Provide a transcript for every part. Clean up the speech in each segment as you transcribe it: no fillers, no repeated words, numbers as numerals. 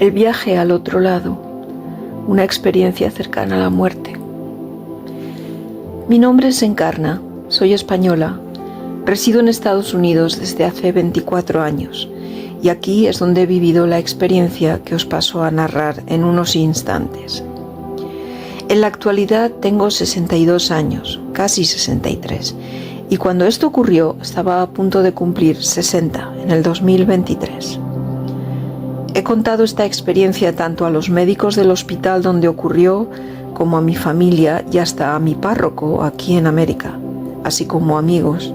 El viaje al otro lado, una experiencia cercana a la muerte. Mi nombre es Encarna, soy española, resido en Estados Unidos desde hace 24 años y aquí es donde he vivido la experiencia que os paso a narrar en unos instantes. En la actualidad tengo 62 años, casi 63, y cuando esto ocurrió estaba a punto de cumplir 60 en el 2023. He contado esta experiencia tanto a los médicos del hospital donde ocurrió, como a mi familia y hasta a mi párroco aquí en América, así como amigos.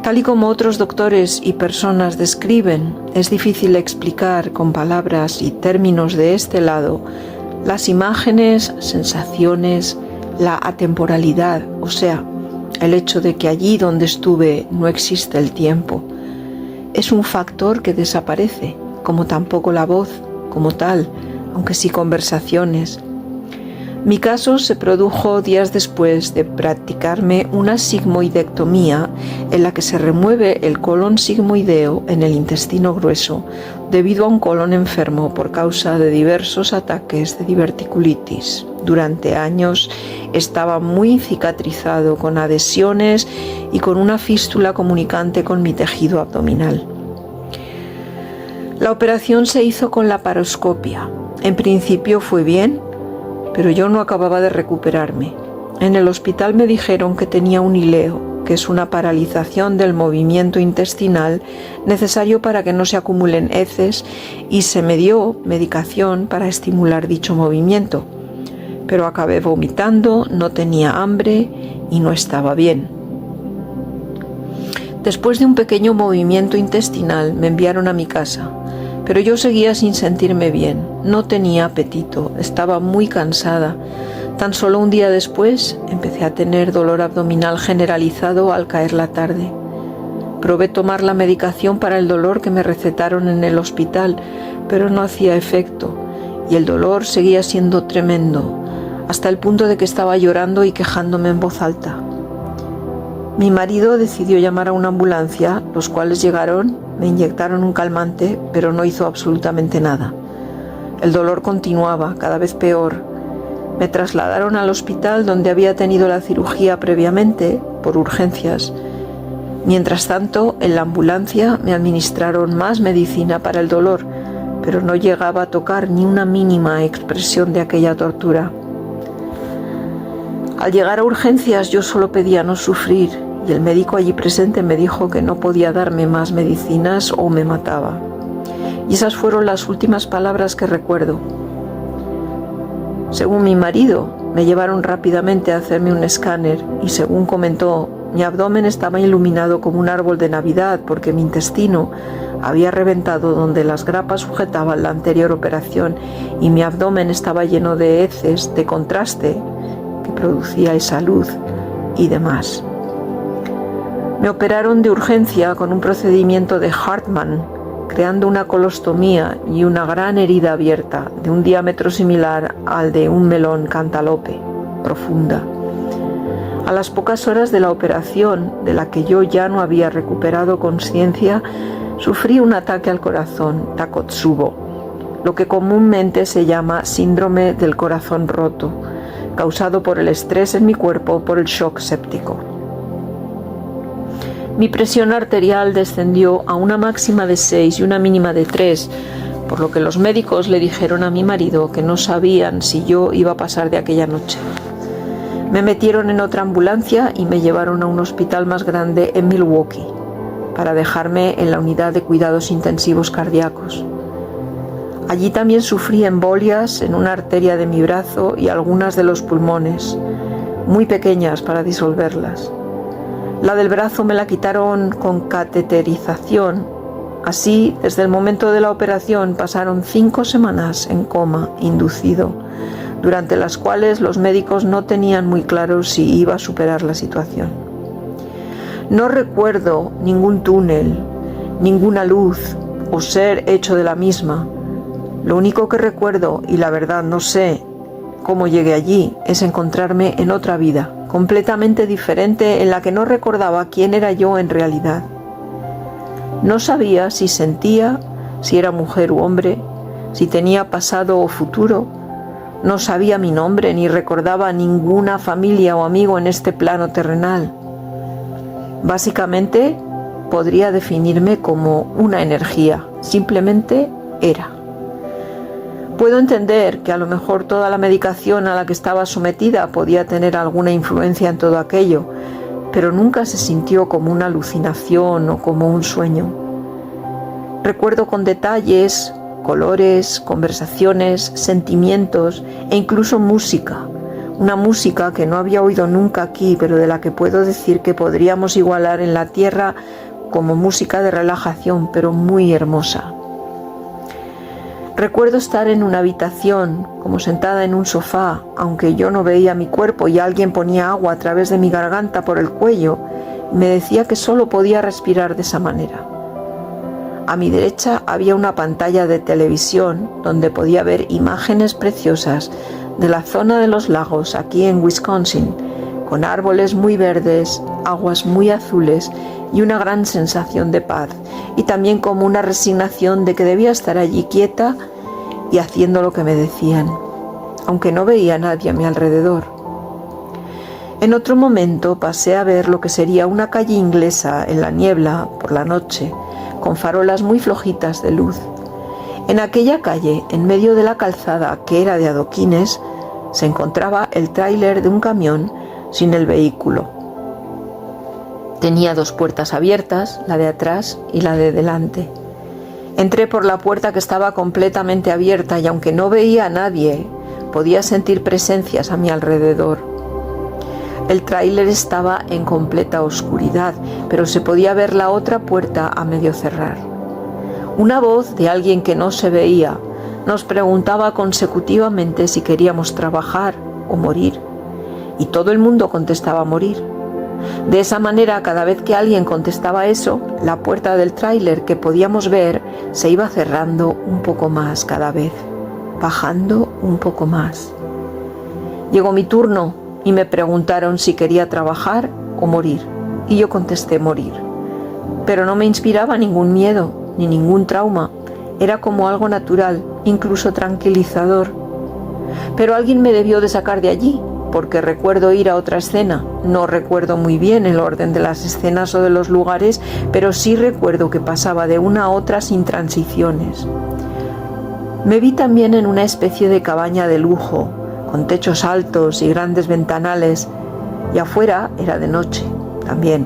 Tal y como otros doctores y personas describen, es difícil explicar con palabras y términos de este lado las imágenes, sensaciones, la atemporalidad, o sea, el hecho de que allí donde estuve no existe el tiempo. Es un factor que desaparece, como tampoco la voz como tal, aunque sí conversaciones. Mi caso se produjo días después de practicarme una sigmoidectomía en la que se remueve el colon sigmoideo en el intestino grueso debido a un colon enfermo por causa de diversos ataques de diverticulitis. Durante años estaba muy cicatrizado con adhesiones y con una fístula comunicante con mi tejido abdominal. La operación se hizo con laparoscopia. En principio fue bien, pero yo no acababa de recuperarme. En el hospital me dijeron que tenía un ileo, que es una paralización del movimiento intestinal necesario para que no se acumulen heces, y se me dio medicación para estimular dicho movimiento. Pero acabé vomitando, no tenía hambre y no estaba bien. Después de un pequeño movimiento intestinal me enviaron a mi casa, pero yo seguía sin sentirme bien, no tenía apetito, estaba muy cansada. Tan solo un día después empecé a tener dolor abdominal generalizado al caer la tarde. Probé tomar la medicación para el dolor que me recetaron en el hospital, pero no hacía efecto y el dolor seguía siendo tremendo, hasta el punto de que estaba llorando y quejándome en voz alta. Mi marido decidió llamar a una ambulancia, los cuales llegaron, me inyectaron un calmante, pero no hizo absolutamente nada. El dolor continuaba, cada vez peor. Me trasladaron al hospital donde había tenido la cirugía previamente, por urgencias. Mientras tanto, en la ambulancia me administraron más medicina para el dolor, pero no llegaba a tocar ni una mínima expresión de aquella tortura. Al llegar a urgencias yo solo pedía no sufrir y el médico allí presente me dijo que no podía darme más medicinas o me mataba. Y esas fueron las últimas palabras que recuerdo. Según mi marido, me llevaron rápidamente a hacerme un escáner y según comentó, mi abdomen estaba iluminado como un árbol de Navidad porque mi intestino había reventado donde las grapas sujetaban la anterior operación y mi abdomen estaba lleno de heces de contraste que producía esa luz y demás. Me operaron de urgencia con un procedimiento de Hartmann, creando una colostomía y una gran herida abierta de un diámetro similar al de un melón cantaloupe, profunda. A las pocas horas de la operación, de la que yo ya no había recuperado conciencia, sufrí un ataque al corazón, Takotsubo, lo que comúnmente se llama síndrome del corazón roto, causado por el estrés en mi cuerpo por el shock séptico. Mi presión arterial descendió a una máxima de 6 y una mínima de 3, por lo que los médicos le dijeron a mi marido que no sabían si yo iba a pasar de aquella noche. Me metieron en otra ambulancia y me llevaron a un hospital más grande en Milwaukee, para dejarme en la unidad de cuidados intensivos cardíacos. Allí también sufrí embolias en una arteria de mi brazo y algunas de los pulmones, muy pequeñas para disolverlas. La del brazo me la quitaron con cateterización. Así, desde el momento de la operación pasaron 5 semanas en coma inducido, durante las cuales los médicos no tenían muy claro si iba a superar la situación. No recuerdo ningún túnel, ninguna luz o ser hecho de la misma. Lo único que recuerdo, y la verdad no sé cómo llegué allí, es encontrarme en otra vida, completamente diferente, en la que no recordaba quién era yo en realidad. No sabía si sentía, si era mujer u hombre, si tenía pasado o futuro. No sabía mi nombre ni recordaba ninguna familia o amigo en este plano terrenal. Básicamente, podría definirme como una energía, simplemente era. Puedo entender que a lo mejor toda la medicación a la que estaba sometida podía tener alguna influencia en todo aquello, pero nunca se sintió como una alucinación o como un sueño. Recuerdo con detalles, colores, conversaciones, sentimientos e incluso música. Una música que no había oído nunca aquí, pero de la que puedo decir que podríamos igualar en la Tierra como música de relajación, pero muy hermosa. Recuerdo estar en una habitación, como sentada en un sofá, aunque yo no veía mi cuerpo y alguien ponía agua a través de mi garganta por el cuello y me decía que solo podía respirar de esa manera. A mi derecha había una pantalla de televisión donde podía ver imágenes preciosas de la zona de los lagos aquí en Wisconsin, con árboles muy verdes, aguas muy azules y una gran sensación de paz, y también como una resignación de que debía estar allí quieta y haciendo lo que me decían, aunque no veía a nadie a mi alrededor. En otro momento pasé a ver lo que sería una calle inglesa en la niebla por la noche, con farolas muy flojitas de luz. En aquella calle, en medio de la calzada que era de adoquines, se encontraba el tráiler de un camión sin el vehículo. Tenía 2 puertas abiertas, la de atrás y la de delante. Entré por la puerta que estaba completamente abierta y aunque no veía a nadie, podía sentir presencias a mi alrededor. El tráiler estaba en completa oscuridad, pero se podía ver la otra puerta a medio cerrar. Una voz de alguien que no se veía nos preguntaba consecutivamente si queríamos trabajar o morir, y todo el mundo contestaba morir. De esa manera, cada vez que alguien contestaba eso, la puerta del tráiler que podíamos ver se iba cerrando un poco más cada vez, bajando un poco más. Llegó mi turno y me preguntaron si quería trabajar o morir, y yo contesté morir. Pero no me inspiraba ningún miedo ni ningún trauma, era como algo natural, incluso tranquilizador. Pero alguien me debió de sacar de allí, porque recuerdo ir a otra escena. No recuerdo muy bien el orden de las escenas o de los lugares, pero sí recuerdo que pasaba de una a otra sin transiciones. Me vi también en una especie de cabaña de lujo, con techos altos y grandes ventanales, y afuera era de noche también.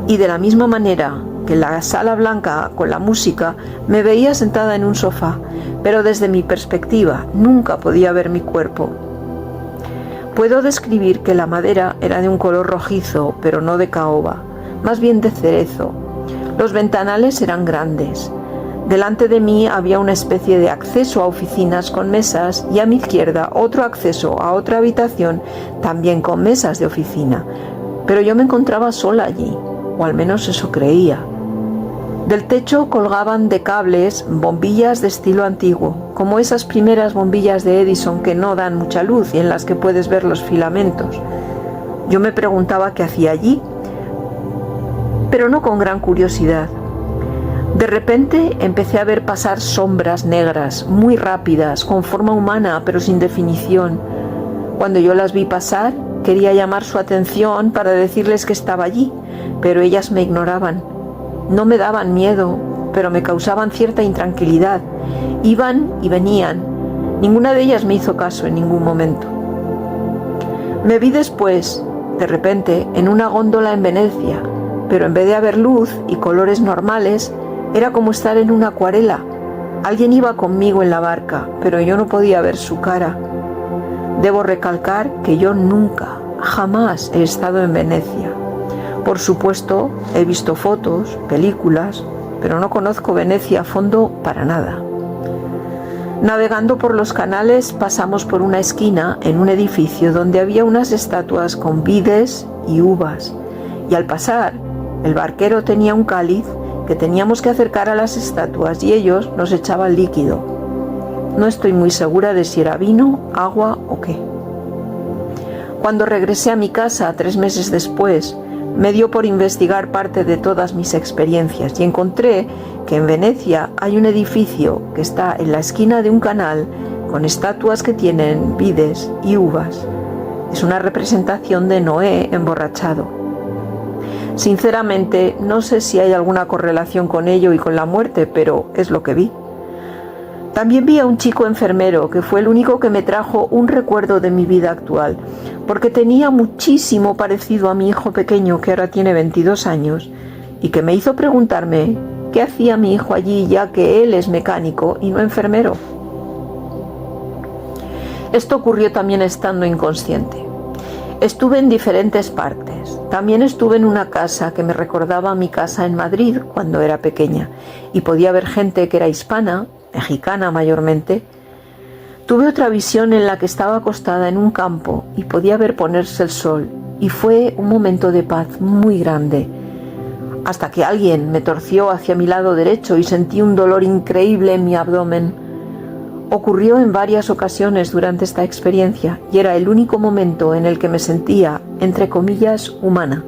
Y de la misma manera que en la sala blanca con la música, me veía sentada en un sofá, pero desde mi perspectiva nunca podía ver mi cuerpo. Puedo describir que la madera era de un color rojizo, pero no de caoba, más bien de cerezo. Los ventanales eran grandes. Delante de mí había una especie de acceso a oficinas con mesas y a mi izquierda otro acceso a otra habitación también con mesas de oficina. Pero yo me encontraba sola allí, o al menos eso creía. Del techo colgaban de cables bombillas de estilo antiguo, como esas primeras bombillas de Edison que no dan mucha luz y en las que puedes ver los filamentos. Yo me preguntaba qué hacía allí, pero no con gran curiosidad. De repente empecé a ver pasar sombras negras, muy rápidas, con forma humana pero sin definición. Cuando yo las vi pasar, quería llamar su atención para decirles que estaba allí, pero ellas me ignoraban. No me daban miedo, pero me causaban cierta intranquilidad. Iban y venían. Ninguna de ellas me hizo caso en ningún momento. Me vi después, de repente, en una góndola en Venecia, pero en vez de haber luz y colores normales, era como estar en una acuarela. Alguien iba conmigo en la barca, pero yo no podía ver su cara. Debo recalcar que yo nunca, jamás he estado en Venecia. Por supuesto, he visto fotos, películas, pero no conozco Venecia a fondo para nada. Navegando por los canales pasamos por una esquina en un edificio donde había unas estatuas con vides y uvas, y al pasar, el barquero tenía un cáliz que teníamos que acercar a las estatuas y ellos nos echaban líquido. No estoy muy segura de si era vino, agua o qué. Cuando regresé a mi casa 3 meses después, Me dio por investigar parte de todas mis experiencias y encontré que en Venecia hay un edificio que está en la esquina de un canal con estatuas que tienen vides y uvas. Es una representación de Noé emborrachado. Sinceramente, no sé si hay alguna correlación con ello y con la muerte, pero es lo que vi. También vi a un chico enfermero que fue el único que me trajo un recuerdo de mi vida actual, porque tenía muchísimo parecido a mi hijo pequeño que ahora tiene 22 años y que me hizo preguntarme qué hacía mi hijo allí ya que él es mecánico y no enfermero. Esto ocurrió también estando inconsciente. Estuve en diferentes partes. También estuve en una casa que me recordaba a mi casa en Madrid cuando era pequeña y podía ver gente que era hispana, mexicana mayormente. Tuve otra visión en la que estaba acostada en un campo y podía ver ponerse el sol y fue un momento de paz muy grande, hasta que alguien me torció hacia mi lado derecho y sentí un dolor increíble en mi abdomen. Ocurrió en varias ocasiones durante esta experiencia y era el único momento en el que me sentía, entre comillas, humana.